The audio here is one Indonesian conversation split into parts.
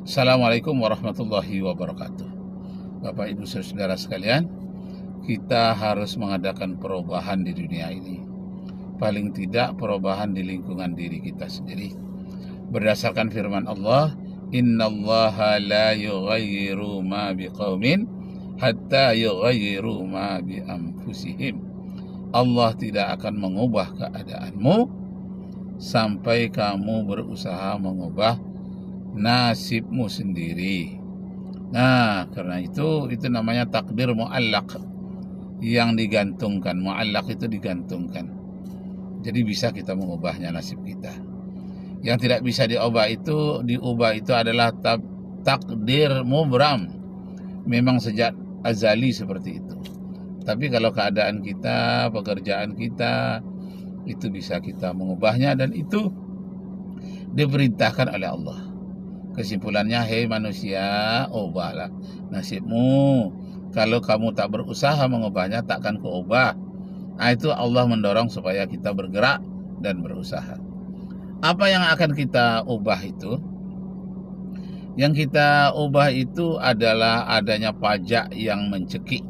Assalamualaikum warahmatullahi wabarakatuh. Bapak Ibu Saudara sekalian, kita harus mengadakan perubahan di dunia ini. Paling tidak perubahan di lingkungan diri kita sendiri. Berdasarkan firman Allah, "Innallaha la yughayyiru ma biqaumin hatta yughayyiru ma bi anfusihim." Allah tidak akan mengubah keadaanmu sampai kamu berusaha mengubah nasibmu sendiri. Nah, karena itu namanya takdir mu'allaq, yang digantungkan. Mu'allaq itu digantungkan. Jadi bisa kita mengubahnya nasib kita. Yang tidak bisa diubah itu adalah takdir mubram. Memang sejak azali seperti itu. Tapi kalau keadaan kita, pekerjaan kita, itu bisa kita mengubahnya, dan itu diperintahkan oleh Allah. Kesimpulannya, hei manusia, ubahlah nasibmu. Kalau kamu tak berusaha mengubahnya, takkan keubah. Nah, itu Allah mendorong supaya kita bergerak dan berusaha. Apa yang akan kita ubah itu? Yang kita ubah itu adalah adanya pajak yang mencekik,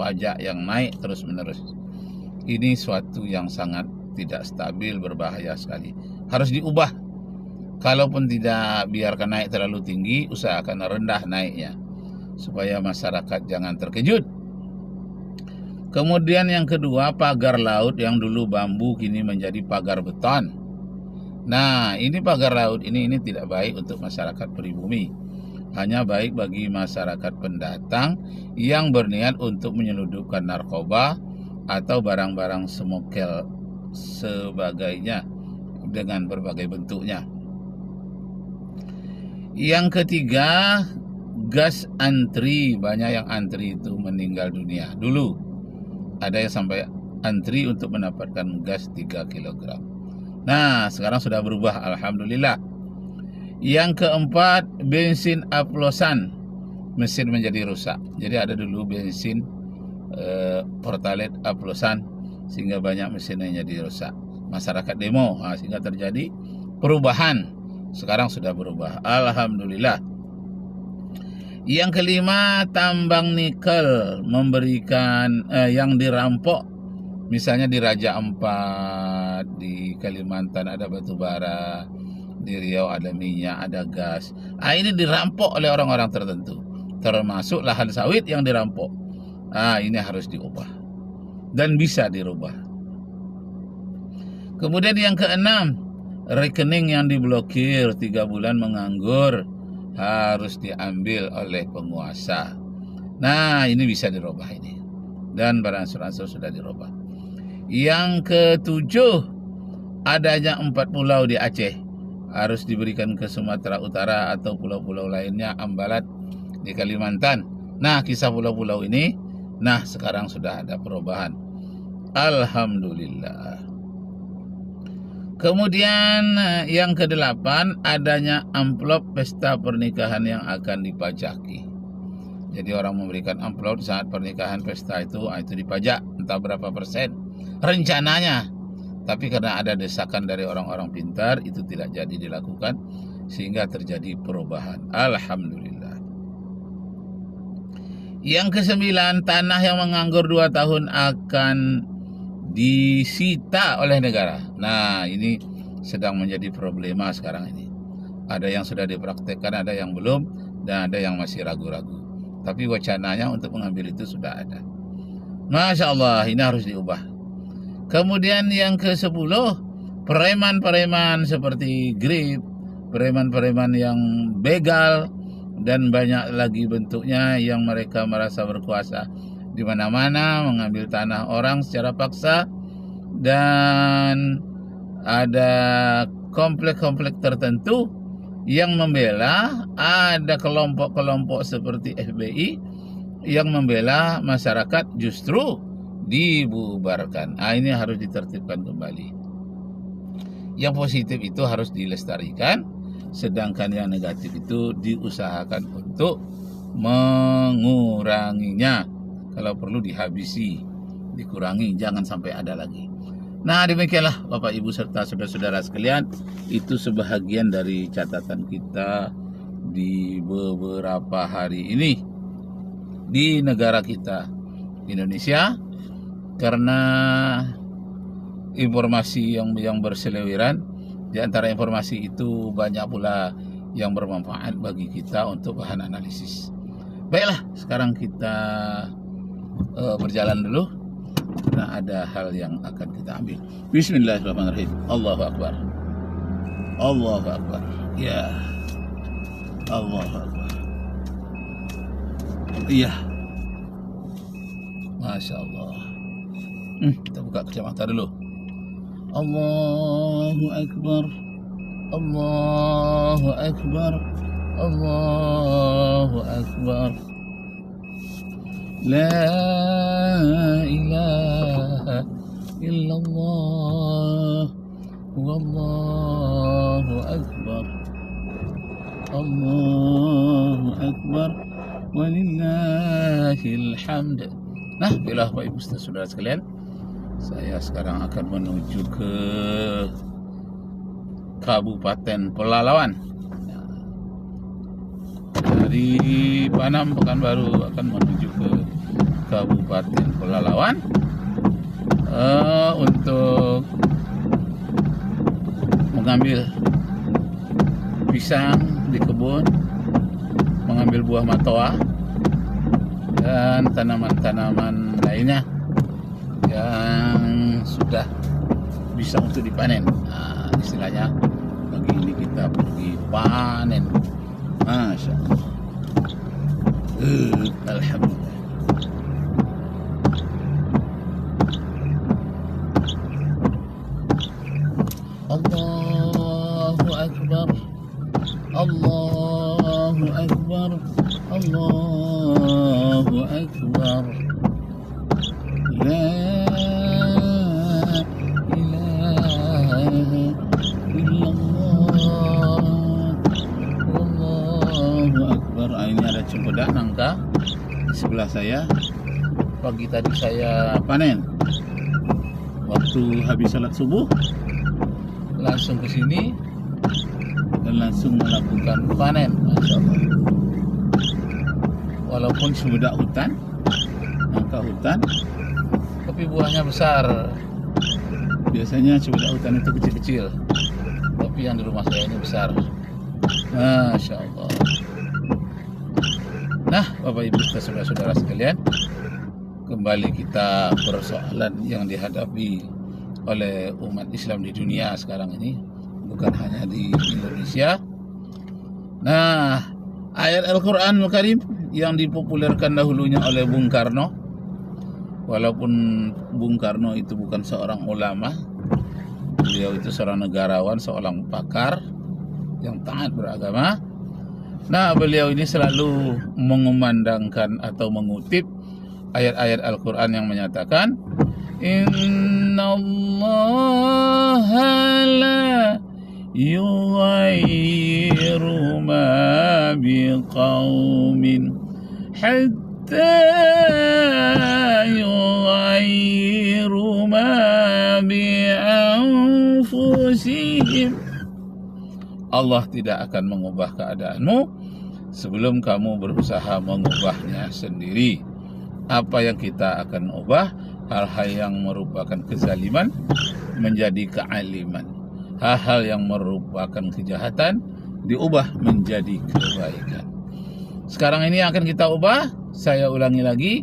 pajak yang naik terus-menerus. Ini suatu yang sangat tidak stabil, berbahaya sekali. Harus diubah. Kalaupun tidak, biarkan naik terlalu tinggi, usahakan rendah naiknya, supaya masyarakat jangan terkejut. Kemudian yang kedua, pagar laut yang dulu bambu kini menjadi pagar beton. Nah, ini pagar laut ini tidak baik untuk masyarakat pribumi. Hanya baik bagi masyarakat pendatang yang berniat untuk menyelundupkan narkoba atau barang-barang smokel sebagainya dengan berbagai bentuknya. Yang ketiga, gas antri. Banyak yang antri itu meninggal dunia. Dulu ada yang sampai antri untuk mendapatkan gas 3 kg. Nah, sekarang sudah berubah, alhamdulillah. Yang keempat, bensin oplosan. Mesin menjadi rusak. Jadi ada dulu bensin Pertalite oplosan, sehingga banyak mesinnya jadi rusak. Masyarakat demo, sehingga terjadi perubahan. Sekarang sudah berubah, alhamdulillah. Yang kelima, tambang nikel memberikan yang dirampok. Misalnya di Raja Ampat, di Kalimantan ada batu bara, di Riau ada minyak, ada gas. Ini dirampok oleh orang-orang tertentu, termasuk lahan sawit yang dirampok. Ini harus diubah dan bisa dirubah. Kemudian yang keenam, rekening yang diblokir 3 bulan menganggur harus diambil oleh penguasa. Nah, ini bisa dirubah ini. Dan beransur-ansur sudah dirubah. Yang ketujuh, adanya 4 pulau di Aceh harus diberikan ke Sumatera Utara atau pulau-pulau lainnya, Ambalat di Kalimantan. Nah, kisah pulau-pulau ini, sekarang sudah ada perubahan. Alhamdulillah. Kemudian yang kedelapan, adanya amplop pesta pernikahan yang akan dipajaki. Jadi orang memberikan amplop saat pernikahan pesta itu dipajak entah berapa persen rencananya. Tapi karena ada desakan dari orang-orang pintar, itu tidak jadi dilakukan, sehingga terjadi perubahan. Alhamdulillah. Yang kesembilan, tanah yang menganggur 2 tahun akan disita oleh negara. Nah, ini sedang menjadi problema sekarang ini. Ada yang sudah dipraktekkan, ada yang belum, dan ada yang masih ragu-ragu. Tapi wacananya untuk mengambil itu sudah ada. Masya Allah, ini harus diubah. Kemudian yang ke-10, preman-preman seperti grip, preman-preman yang begal, dan banyak lagi bentuknya yang mereka merasa berkuasa di mana-mana, mengambil tanah orang secara paksa, dan ada komplek-komplek tertentu yang membela. Ada kelompok-kelompok seperti FBI yang membela masyarakat, justru dibubarkan. Ini harus ditertibkan kembali. Yang positif itu harus dilestarikan, sedangkan yang negatif itu diusahakan untuk menguranginya. Kalau perlu dihabisi, dikurangi, jangan sampai ada lagi. Nah, demikianlah Bapak Ibu serta saudara-saudara sekalian, itu sebahagian dari catatan kita di beberapa hari ini di negara kita Indonesia, karena informasi yang berseliweran. Di antara informasi itu banyak pula yang bermanfaat bagi kita untuk bahan analisis. Baiklah, sekarang kita berjalan dulu karena ada hal yang akan kita ambil. Bismillahirrahmanirrahim. Allahu Akbar. Allahu Akbar. Ya. Allahu Akbar. Iya. Masya Allah. Kita buka kacamata dulu. Allahu Akbar. Allahu Akbar. Allahu Akbar. La ilaha illallah. Wallahu Akbar. Allahu Akbar. Walillahil hamd. Nah, bila Bapak Ibu saudara sekalian, saya sekarang akan menuju ke Kabupaten Pelalawan. Dari Panam Pekanbaru akan menuju ke Kabupaten Pelalawan untuk mengambil pisang di kebun, mengambil buah matoa dan tanaman-tanaman lainnya yang sudah bisa untuk dipanen. Nah, istilahnya pagi ini kita pergi panen. Masya Allah. Alhamdulillah. Allahu Akbar. Allahu Akbar. Allahu Akbar. La ilaha illallah. Wallahu Akbar. Ini ada cempedak nangka di sebelah saya. Pagi tadi saya panen. Waktu habis salat subuh langsung ke sini dan langsung melakukan panen. Masya Allah. Walaupun cempedak hutan, nangka hutan, tapi buahnya besar. Biasanya cempedak hutan itu kecil-kecil, tapi yang di rumah saya ini besar. Masya Allah. Nah, Bapak Ibu saudara-saudara sekalian, kembali kita persoalan yang dihadapi oleh umat Islam di dunia sekarang ini, bukan hanya di Indonesia. Nah, ayat Al-Quranul Karim yang dipopulerkan dahulunya oleh Bung Karno, walaupun Bung Karno itu bukan seorang ulama, beliau itu seorang negarawan, seorang pakar yang taat beragama. Nah, beliau ini selalu mengumandangkan atau mengutip ayat-ayat Al-Quran yang menyatakan, Innallaha la yughayyiru ma biqaumin hatta yughayyiru ma bi anfusihim. Allah tidak akan mengubah keadaanmu sebelum kamu berusaha mengubahnya sendiri. Apa yang kita akan ubah? Hal-hal yang merupakan kezaliman menjadi kealiman. Hal-hal yang merupakan kejahatan diubah menjadi kebaikan. Sekarang ini akan kita ubah, saya ulangi lagi,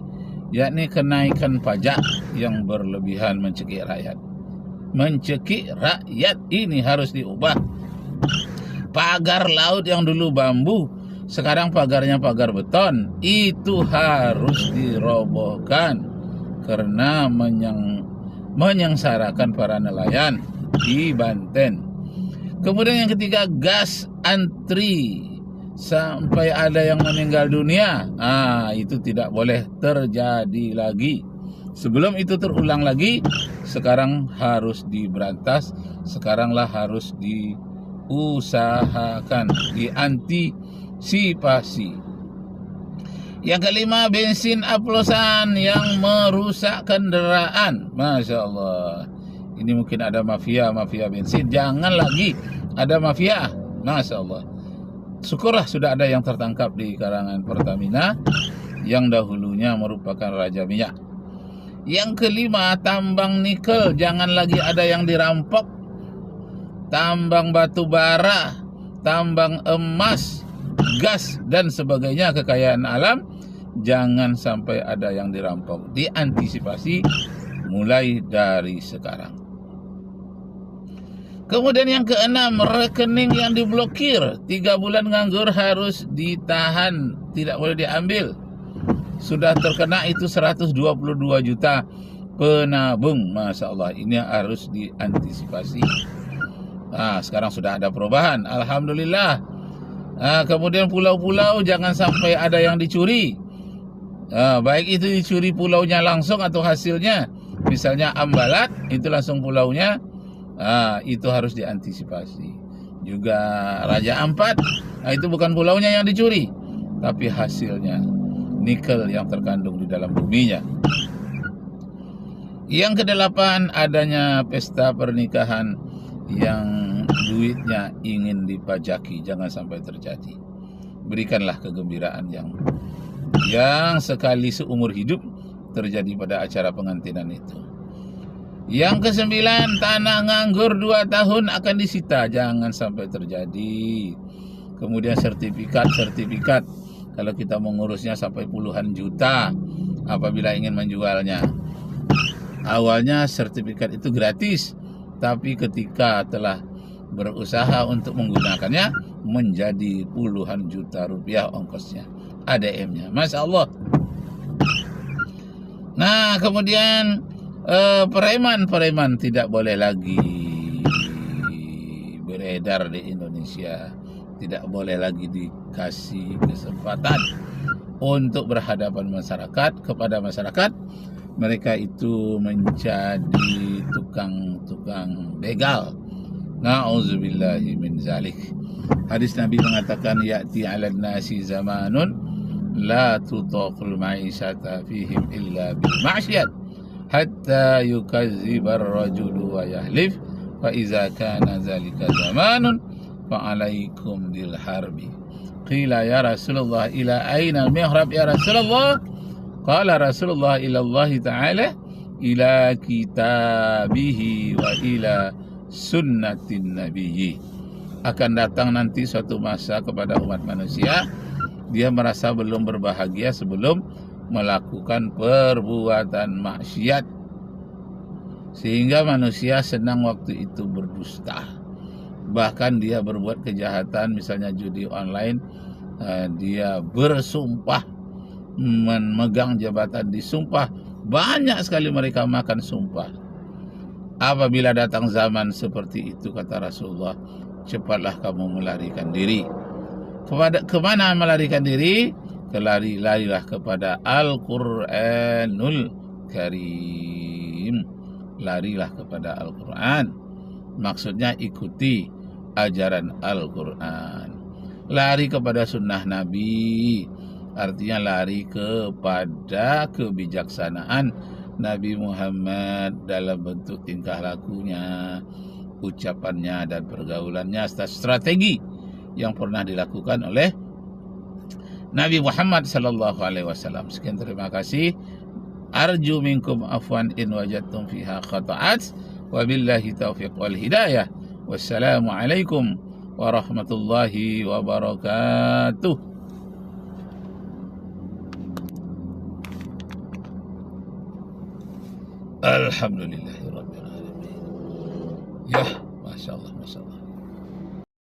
yakni kenaikan pajak yang berlebihan mencekik rakyat. Mencekik rakyat ini harus diubah. Pagar laut yang dulu bambu, sekarang pagarnya pagar beton, itu harus dirobohkan karena menyengsarakan para nelayan di Banten. Kemudian yang ketiga, gas antri sampai ada yang meninggal dunia. Itu tidak boleh terjadi lagi. Sebelum itu terulang lagi, sekarang harus diberantas, sekaranglah harus diusahakan, diantisipasi. Yang kelima, bensin oplosan yang merusak kendaraan. Masya Allah. Ini mungkin ada mafia bensin. Jangan lagi ada mafia. Masya Allah. Syukurlah sudah ada yang tertangkap di karangan Pertamina yang dahulunya merupakan raja minyak. Yang kelima, tambang nikel, jangan lagi ada yang dirampok. Tambang batu bara, tambang emas, gas dan sebagainya, kekayaan alam, jangan sampai ada yang dirampok. Diantisipasi mulai dari sekarang. Kemudian yang keenam, rekening yang diblokir 3 bulan nganggur harus ditahan, tidak boleh diambil. Sudah terkena itu 122 juta penabung, Masya Allah, ini harus diantisipasi. Nah, sekarang sudah ada perubahan, Alhamdulillah. Nah, kemudian pulau-pulau jangan sampai ada yang dicuri. Nah, baik itu dicuri pulaunya langsung atau hasilnya. Misalnya Ambalat, itu langsung pulaunya. Nah, itu harus diantisipasi. Juga Raja Ampat, nah itu bukan pulaunya yang dicuri, tapi hasilnya, nikel yang terkandung di dalam buminya. Yang kedelapan, adanya pesta pernikahan yang duitnya ingin dipajaki, jangan sampai terjadi. Berikanlah kegembiraan yang sekali seumur hidup terjadi pada acara pengantinan itu. Yang kesembilan, tanah nganggur 2 tahun akan disita, jangan sampai terjadi. Kemudian sertifikat, kalau kita mengurusnya sampai puluhan juta apabila ingin menjualnya. Awalnya sertifikat itu gratis, tapi ketika telah berusaha untuk menggunakannya menjadi puluhan juta rupiah ongkosnya, ADM-nya. Masya Allah. Nah, kemudian preman tidak boleh lagi beredar di Indonesia, tidak boleh lagi dikasih kesempatan untuk berhadapan kepada masyarakat. Mereka itu menjadi tukang begal. Na'udzubillahi min zalik. Hadis Nabi mengatakan, ya'ti 'alan nasi zamanun la tutaqul ma'isyata fihim illa bil ma'syad hatta yukazzibar rajulu wa yahlif fa iza kana zalika zamanun fa alaikum bil harbi. Qila ya Rasulullah, ila aina mihrab ya Rasulullah? Qala Rasulullah ila Allah ta'ala, ila kitabihi wa ila sunnatin nabiyyi. Akan datang nanti suatu masa kepada umat manusia, dia merasa belum berbahagia sebelum melakukan perbuatan maksiat, sehingga manusia senang waktu itu berdusta. Bahkan dia berbuat kejahatan, misalnya judi online, dia bersumpah, memegang jabatan disumpah. Banyak sekali mereka makan sumpah. Apabila datang zaman seperti itu, kata Rasulullah, cepatlah kamu melarikan diri. Kemana melarikan diri? Larilah kepada Al-Quranul Karim. Larilah kepada Al-Quran. Maksudnya ikuti ajaran Al-Quran. Lari kepada sunnah Nabi, artinya lari kepada kebijaksanaan Nabi Muhammad dalam bentuk tingkah lakunya, ucapannya dan pergaulannya, strategi yang pernah dilakukan oleh Nabi Muhammad sallallahu alaihi wasallam. Sekian, terima kasih. Arju minkum afwan in wajadtum fiha khata'at. Wabillahi taufiq wal hidayah. Wassalamualaikum warahmatullahi wabarakatuh. Alhamdulillahirabbil alamin. Ya, Masya Allah, Masya Allah.